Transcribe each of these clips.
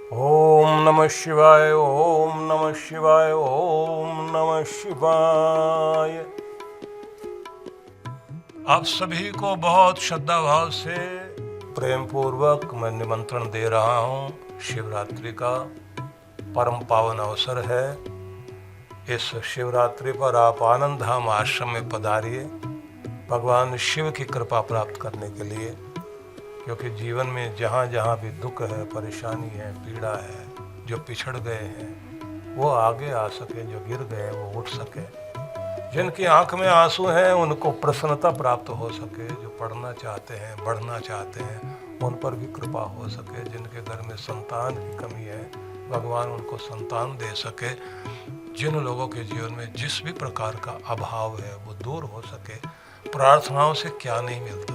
ओम नमः शिवाय, ओम नमः शिवाय, ओम नमः शिवाय। आप सभी को बहुत श्रद्धा भाव से प्रेम पूर्वक मैं निमंत्रण दे रहा हूँ। शिवरात्रि का परम पावन अवसर है। इस शिवरात्रि पर आप आनंद धाम आश्रम में पधारिए भगवान शिव की कृपा प्राप्त करने के लिए, क्योंकि जीवन में जहाँ जहाँ भी दुख है, परेशानी है, पीड़ा है, जो पिछड़ गए हैं वो आगे आ सके, जो गिर गए वो उठ सके, जिनकी आंख में आंसू हैं उनको प्रसन्नता प्राप्त हो सके, जो पढ़ना चाहते हैं, बढ़ना चाहते हैं उन पर भी कृपा हो सके, जिनके घर में संतान की कमी है भगवान उनको संतान दे सके, जिन लोगों के जीवन में जिस भी प्रकार का अभाव है वो दूर हो सके। प्रार्थनाओं से क्या नहीं मिलता।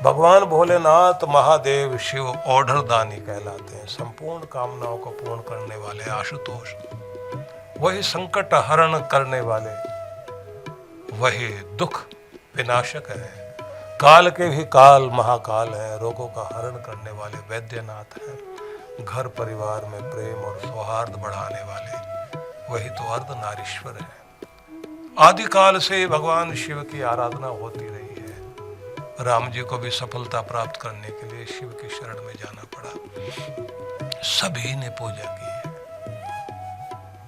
भगवान भोलेनाथ महादेव शिव ओढ़र दानी कहलाते हैं, संपूर्ण कामनाओं को पूर्ण करने वाले आशुतोष, वही संकट हरण करने वाले, वही दुख विनाशक है, काल के भी काल महाकाल है, रोगों का हरण करने वाले वैद्यनाथ हैं, घर परिवार में प्रेम और सौहार्द बढ़ाने वाले वही तो अर्धनारीश्वर है। आदिकाल से भगवान शिव की आराधना होती रही है। राम जी को भी सफलता प्राप्त करने के लिए शिव की शरण में जाना पड़ा। सभी ने पूजा की है।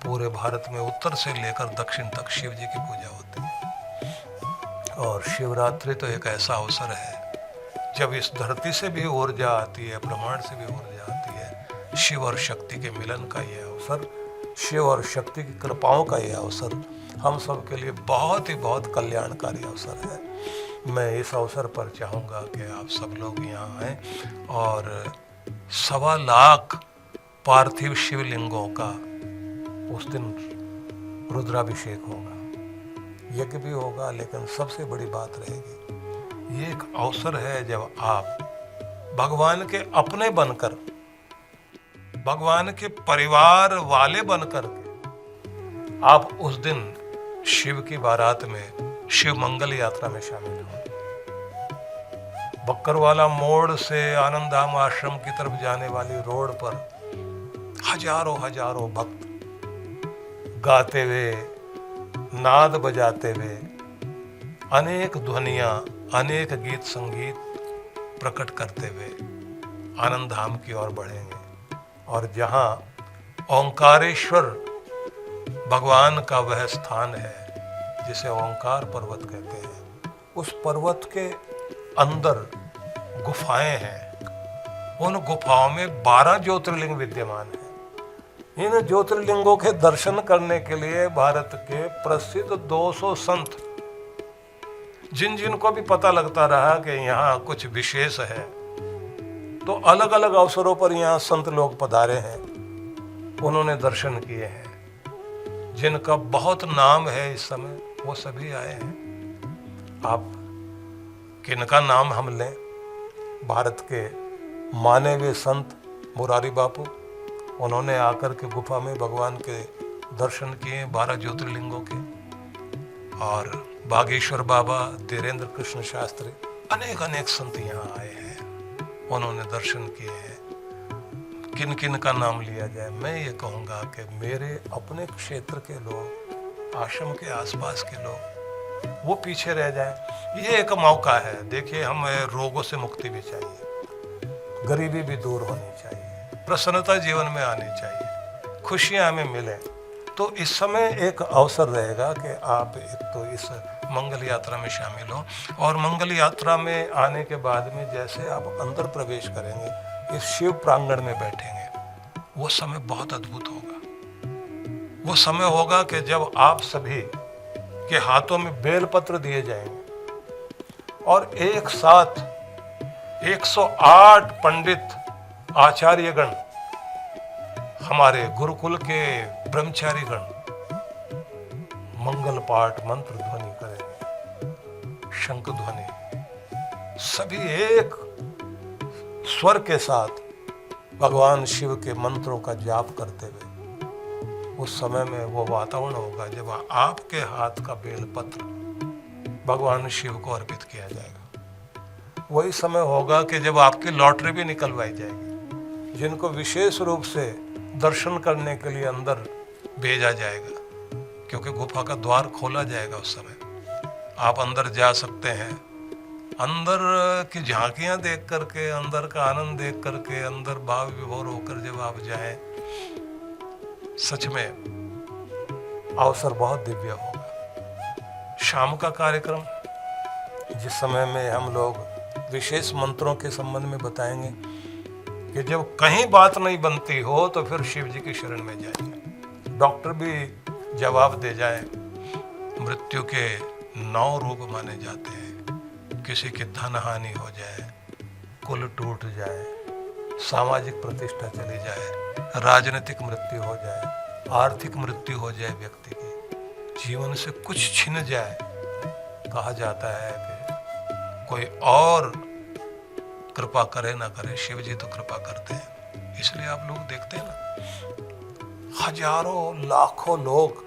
पूरे भारत में उत्तर से लेकर दक्षिण तक शिव जी की पूजा होती है। और शिवरात्रि तो एक ऐसा अवसर है जब इस धरती से भी ऊर्जा आती है, ब्रह्मांड से भी ऊर्जा आती है। शिव और शक्ति के मिलन का यह अवसर, शिव और शक्ति की कृपाओं का यह अवसर हम सब के लिए बहुत ही बहुत कल्याणकारी अवसर है। मैं इस अवसर पर चाहूँगा कि आप सब लोग यहाँ आएँ और 1.25 लाख पार्थिव शिवलिंगों का उस दिन रुद्राभिषेक होगा, यज्ञ भी होगा, लेकिन सबसे बड़ी बात रहेगी ये एक अवसर है जब आप भगवान के अपने बनकर, भगवान के परिवार वाले बनकर आप उस दिन शिव की बारात में शिव मंगल यात्रा में शामिल हो। बक्करवाला मोड़ से आनंद धाम आश्रम की तरफ जाने वाली रोड पर हजारों हजारों भक्त गाते हुए, नाद बजाते हुए, अनेक ध्वनियां, अनेक गीत संगीत प्रकट करते हुए आनंद धाम की ओर बढ़ेंगे। और जहां ओंकारेश्वर भगवान का वह स्थान है जिसे ओंकार पर्वत कहते हैं, उस पर्वत के अंदर गुफाएं हैं। उन गुफाओं में 12 ज्योतिर्लिंग विद्यमान हैं। इन ज्योतिर्लिंगों के दर्शन करने के लिए भारत के प्रसिद्ध 200 संत, जिन जिन को भी पता लगता रहा कि यहाँ कुछ विशेष है, तो अलग अलग अवसरों पर यहाँ संत लोग पधारे हैं, उन्होंने दर्शन किए हैं। जिनका बहुत नाम है इस समय वो सभी आए हैं। आप किनका नाम हम लें? भारत के माने हुए संत मुरारी बापू, उन्होंने आकर के गुफा में भगवान के दर्शन किए 12 ज्योतिर्लिंगों के। और बागेश्वर बाबा, धीरेन्द्र कृष्ण शास्त्री, अनेक अनेक संत यहाँ आए हैं, उन्होंने दर्शन किए हैं। किन किन का नाम लिया जाए? मैं ये कहूँगा कि मेरे अपने क्षेत्र के लोग, आश्रम के आसपास के लोग, वो पीछे रह जाए। ये एक मौका है। देखिए, हमें रोगों से मुक्ति भी चाहिए, गरीबी भी दूर होनी चाहिए, प्रसन्नता जीवन में आनी चाहिए, खुशियाँ हमें मिलें। तो इस समय एक अवसर रहेगा कि आप एक तो इस मंगल यात्रा में शामिल हो, और मंगल यात्रा में आने के बाद में जैसे आप अंदर प्रवेश करेंगे, इस शिव प्रांगण में बैठेंगे, वो समय बहुत अद्भुत होगा। वो समय होगा कि जब आप सभी के हाथों में बेलपत्र दिए जाएंगे और एक साथ 108 पंडित आचार्यगण, हमारे गुरुकुल के ब्रह्मचारी गण मंगल पाठ मंत्र ध्वनि करेंगे, शंख ध्वनि, सभी एक स्वर के साथ भगवान शिव के मंत्रों का जाप करते हुए उस समय में वो वातावरण होगा जब आपके हाथ का बेलपत्र भगवान शिव को अर्पित किया जाएगा। वही समय होगा कि जब आपकी लॉटरी भी निकलवाई जाएगी। जिनको विशेष रूप से दर्शन करने के लिए अंदर भेजा जाएगा, क्योंकि गुफा का द्वार खोला जाएगा। उस समय आप अंदर जा सकते हैं। अंदर की झांकियां देख करके, अंदर का आनंद देख करके, अंदर भाव विभोर होकर जब आप जाएं, सच में अवसर बहुत दिव्य होगा। शाम का कार्यक्रम, जिस समय में हम लोग विशेष मंत्रों के संबंध में बताएंगे कि जब कहीं बात नहीं बनती हो तो फिर शिव जी की शरण में जाइए। डॉक्टर भी जवाब दे जाए। मृत्यु के 9 रूप माने जाते हैं। किसी की धन हानि हो जाए, कुल टूट जाए, सामाजिक प्रतिष्ठा चली जाए, राजनीतिक मृत्यु हो जाए, आर्थिक मृत्यु हो जाए, व्यक्ति की जीवन से कुछ छिन जाए, कहा जाता है कि कोई और कृपा करे ना करे, शिव जी तो कृपा करते हैं। इसलिए आप लोग देखते हैं ना, हजारों लाखों लोग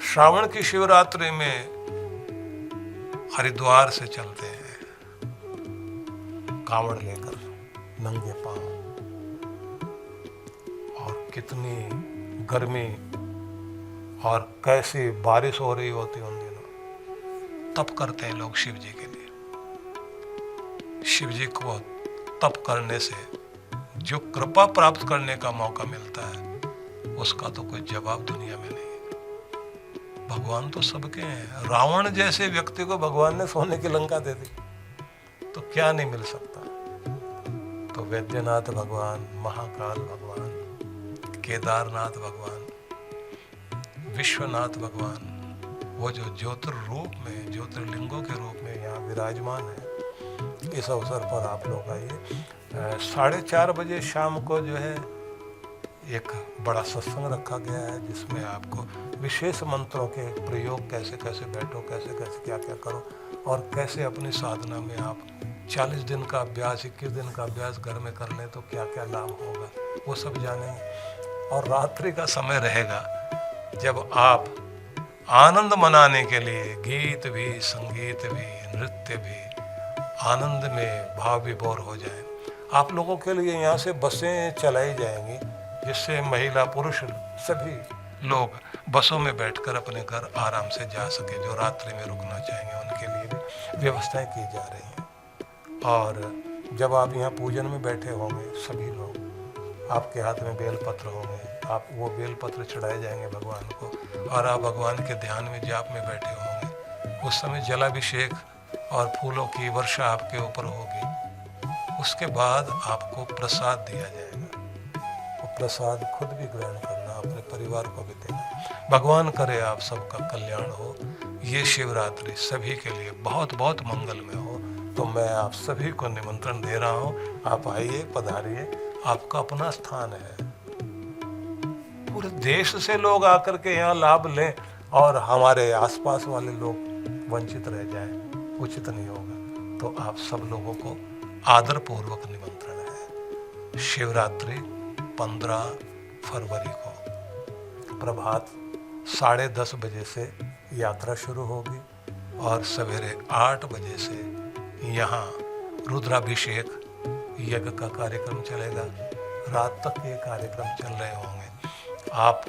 श्रावण की शिवरात्रि में हरिद्वार से चलते हैं, कांवड़ लेकर नंगे पांव, और कितनी गर्मी और कैसी बारिश हो रही होती उन दिनों, तप करते हैं लोग शिव जी के लिए। शिव जी को तप करने से जो कृपा प्राप्त करने का मौका मिलता है, उसका तो कोई जवाब दुनिया में नहीं है। भगवान तो सबके हैं। रावण जैसे व्यक्ति को भगवान ने सोने की लंका दे दी, तो क्या नहीं मिल सकता। तो वैद्यनाथ भगवान, महाकाल भगवान, केदारनाथ भगवान, विश्वनाथ भगवान, वो जो ज्योतिर्रूप में, ज्योतिर्लिंगों के रूप में यहाँ विराजमान है, इस अवसर पर आप लोग आइए। 4:30 बजे शाम को जो है एक बड़ा सत्संग रखा गया है, जिसमें आपको विशेष मंत्रों के प्रयोग, कैसे कैसे बैठो, कैसे कैसे क्या क्या करो, और कैसे अपनी साधना में आप 40 दिन का अभ्यास, 21 दिन का अभ्यास घर में कर लें तो क्या क्या लाभ होगा, वो सब जानेंगे। और रात्रि का समय रहेगा जब आप आनंद मनाने के लिए गीत भी, संगीत भी, नृत्य भी, आनंद में भाव विभोर हो जाए। आप लोगों के लिए यहाँ से बसें चलाई जाएंगी, जिससे महिला पुरुष सभी लोग बसों में बैठकर अपने घर आराम से जा सके। जो रात्रि में रुकना चाहेंगे उनके लिए भी व्यवस्थाएं की जा रही हैं। और जब आप यहाँ पूजन में बैठे होंगे, सभी लोग, आपके हाथ में बेलपत्र होंगे, आप वो बेलपत्र चढ़ाए जाएंगे भगवान को, और आप भगवान के ध्यान में, जाप में बैठे होंगे। उस समय जलाभिषेक और फूलों की वर्षा आपके ऊपर होगी। उसके बाद आपको प्रसाद दिया जाएगा। वो प्रसाद खुद भी ग्रहण करना, अपने परिवार को भी देना। भगवान करे आप सबका कल्याण हो। ये शिवरात्रि सभी के लिए बहुत बहुत मंगलमय हो। तो मैं आप सभी को निमंत्रण दे रहा हूँ, आप आइए, पधारिए, आपका अपना स्थान है। पूरे देश से लोग आकर के यहाँ लाभ लें और हमारे आसपास वाले लोग वंचित रह जाएं, उचित नहीं होगा। तो आप सब लोगों को आदर पूर्वक निमंत्रण है। शिवरात्रि 15 फरवरी को प्रभात 10:30 बजे से यात्रा शुरू होगी और सवेरे 8 बजे से यहाँ रुद्राभिषेक यज्ञ का कार्यक्रम चलेगा। रात तक ये कार्यक्रम चल रहे होंगे। आप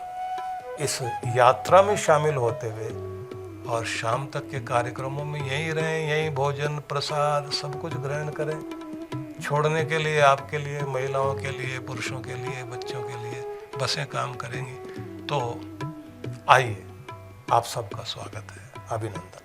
इस यात्रा में शामिल होते हुए और शाम तक के कार्यक्रमों में यहीं रहें, यहीं भोजन प्रसाद सब कुछ ग्रहण करें। छोड़ने के लिए, आपके लिए, महिलाओं के लिए, पुरुषों के लिए, बच्चों के लिए बसें काम करेंगी। तो आइए, आप सबका स्वागत है। अभिनंदन।